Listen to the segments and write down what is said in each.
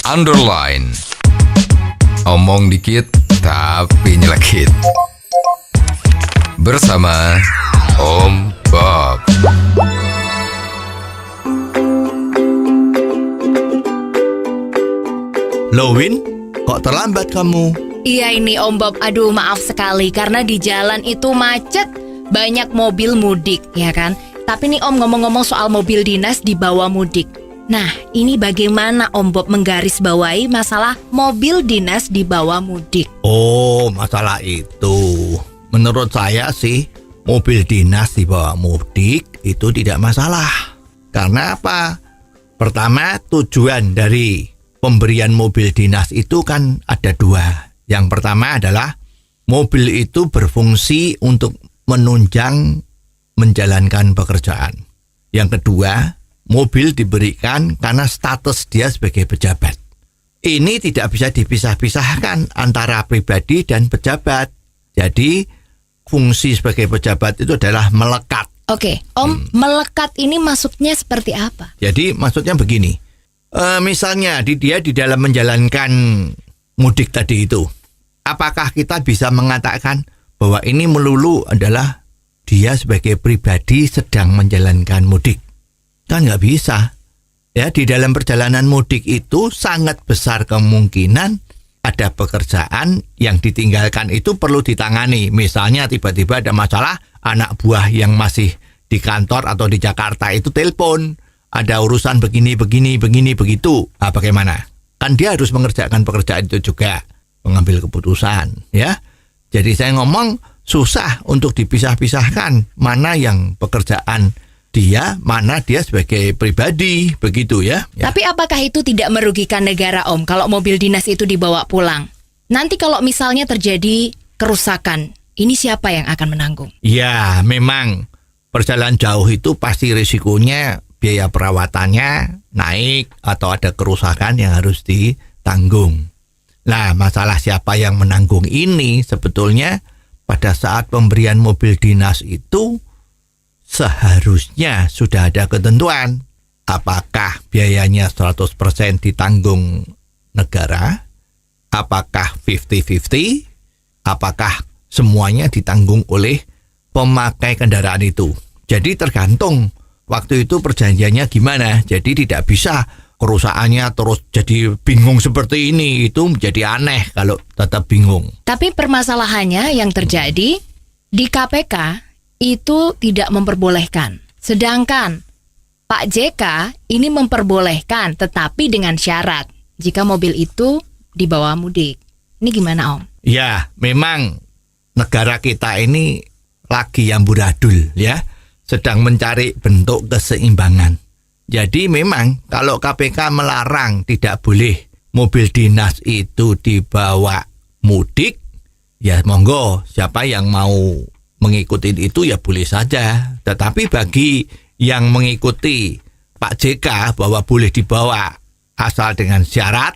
underline. Omong dikit tapi nyelekit. Bersama Om Bob. Loh Win, kok terlambat kamu? Iya ini Om Bob, aduh maaf sekali karena di jalan itu macet, banyak mobil mudik, ya kan? Tapi nih Om ngomong-ngomong soal mobil dinas dibawa mudik. Nah, ini bagaimana Om Bob menggarisbawahi masalah mobil dinas dibawa mudik? Oh, masalah itu. Menurut saya sih, mobil dinas dibawa mudik itu tidak masalah. Karena apa? Pertama, tujuan dari pemberian mobil dinas itu kan ada dua. Yang pertama adalah mobil itu berfungsi untuk menunjang menjalankan pekerjaan. Yang kedua, mobil diberikan karena status dia sebagai pejabat. Ini tidak bisa dipisah-pisahkan antara pribadi dan pejabat. Jadi, fungsi sebagai pejabat itu adalah melekat. Oke, Om, melekat ini maksudnya seperti apa? Jadi, maksudnya begini. Misalnya, dia di dalam menjalankan mudik tadi itu, apakah kita bisa mengatakan bahwa ini melulu adalah dia sebagai pribadi sedang menjalankan mudik? Kan nggak bisa. Ya, di dalam perjalanan mudik itu sangat besar kemungkinan ada pekerjaan yang ditinggalkan itu perlu ditangani. Misalnya tiba-tiba ada masalah, anak buah yang masih di kantor atau di Jakarta itu telepon, ada urusan begini, begitu. Nah, bagaimana? Kan dia harus mengerjakan pekerjaan itu juga, mengambil keputusan, ya. Jadi saya ngomong susah untuk dipisah-pisahkan mana yang pekerjaan dia, mana dia sebagai pribadi, begitu ya. Tapi apakah itu tidak merugikan negara Om kalau mobil dinas itu dibawa pulang? Nanti kalau misalnya terjadi kerusakan, ini siapa yang akan menanggung? Ya, memang perjalanan jauh itu pasti risikonya biaya perawatannya naik atau ada kerusakan yang harus ditanggung. Nah, masalah siapa yang menanggung ini sebetulnya pada saat pemberian mobil dinas itu seharusnya sudah ada ketentuan. Apakah biayanya 100% ditanggung negara? Apakah 50-50? Apakah semuanya ditanggung oleh pemakai kendaraan itu? Jadi tergantung waktu itu perjanjiannya gimana. Jadi tidak bisa kerusakannya terus jadi bingung seperti ini. Itu menjadi aneh kalau tetap bingung. Tapi permasalahannya yang terjadi di KPK itu tidak memperbolehkan. Sedangkan Pak JK ini memperbolehkan, tetapi dengan syarat jika mobil itu dibawa mudik. Ini gimana Om? Ya, memang negara kita ini lagi amburadul ya, sedang mencari bentuk keseimbangan. Jadi memang kalau KPK melarang tidak boleh mobil dinas itu dibawa mudik, ya monggo siapa yang mau mengikuti itu ya boleh saja. Tetapi bagi yang mengikuti Pak JK bahwa boleh dibawa asal dengan syarat,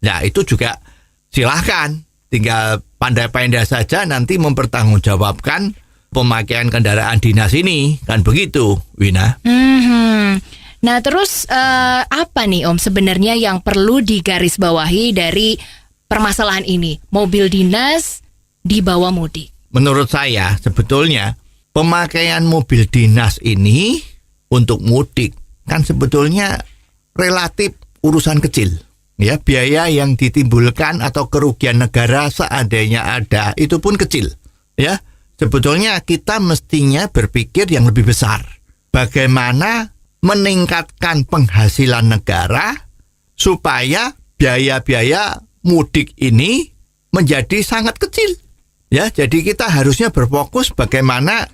ya itu juga silahkan. Tinggal pandai-pandai saja nanti mempertanggungjawabkan pemakaian kendaraan dinas ini. Kan begitu, Wina? Nah terus apa nih Om sebenarnya yang perlu digarisbawahi dari permasalahan ini? Mobil dinas dibawa mudik. Menurut saya sebetulnya pemakaian mobil dinas ini untuk mudik kan sebetulnya relatif urusan kecil. Ya, biaya yang ditimbulkan atau kerugian negara seandainya ada itu pun kecil. Ya, sebetulnya kita mestinya berpikir yang lebih besar. Bagaimana meningkatkan penghasilan negara supaya biaya-biaya mudik ini menjadi sangat kecil. Ya, jadi kita harusnya berfokus bagaimana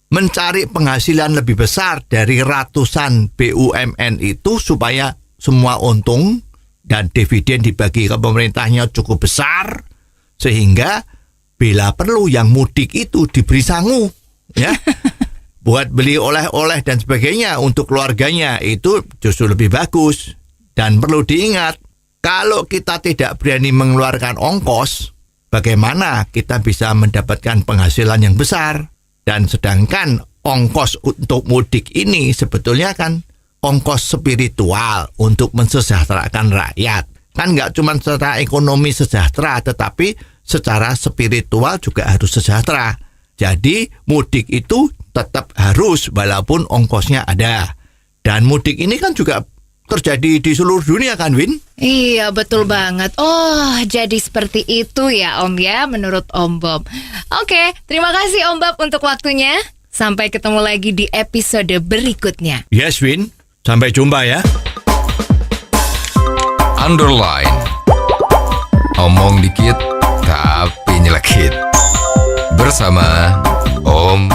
mencari penghasilan lebih besar dari ratusan BUMN itu supaya semua untung dan dividen dibagi ke pemerintahnya cukup besar sehingga bila perlu yang mudik itu diberi sangu ya. Buat beli oleh-oleh dan sebagainya untuk keluarganya itu justru lebih bagus. Dan perlu diingat, kalau kita tidak berani mengeluarkan ongkos, bagaimana kita bisa mendapatkan penghasilan yang besar? Dan sedangkan ongkos untuk mudik ini sebetulnya kan ongkos spiritual untuk mensejahterakan rakyat. kan nggak cuma secara ekonomi sejahtera, tetapi secara spiritual juga harus sejahtera. Jadi mudik itu tetap harus walaupun ongkosnya ada. Dan mudik ini kan juga terjadi di seluruh dunia kan, Win? Iya, betul banget. Oh, jadi seperti itu ya Om ya, menurut Om Bob. Oke, terima kasih Om Bob untuk waktunya. Sampai ketemu lagi di episode berikutnya. Yes, Win. Sampai jumpa ya. Underline. Omong dikit tapi nyelekit. Bersama Om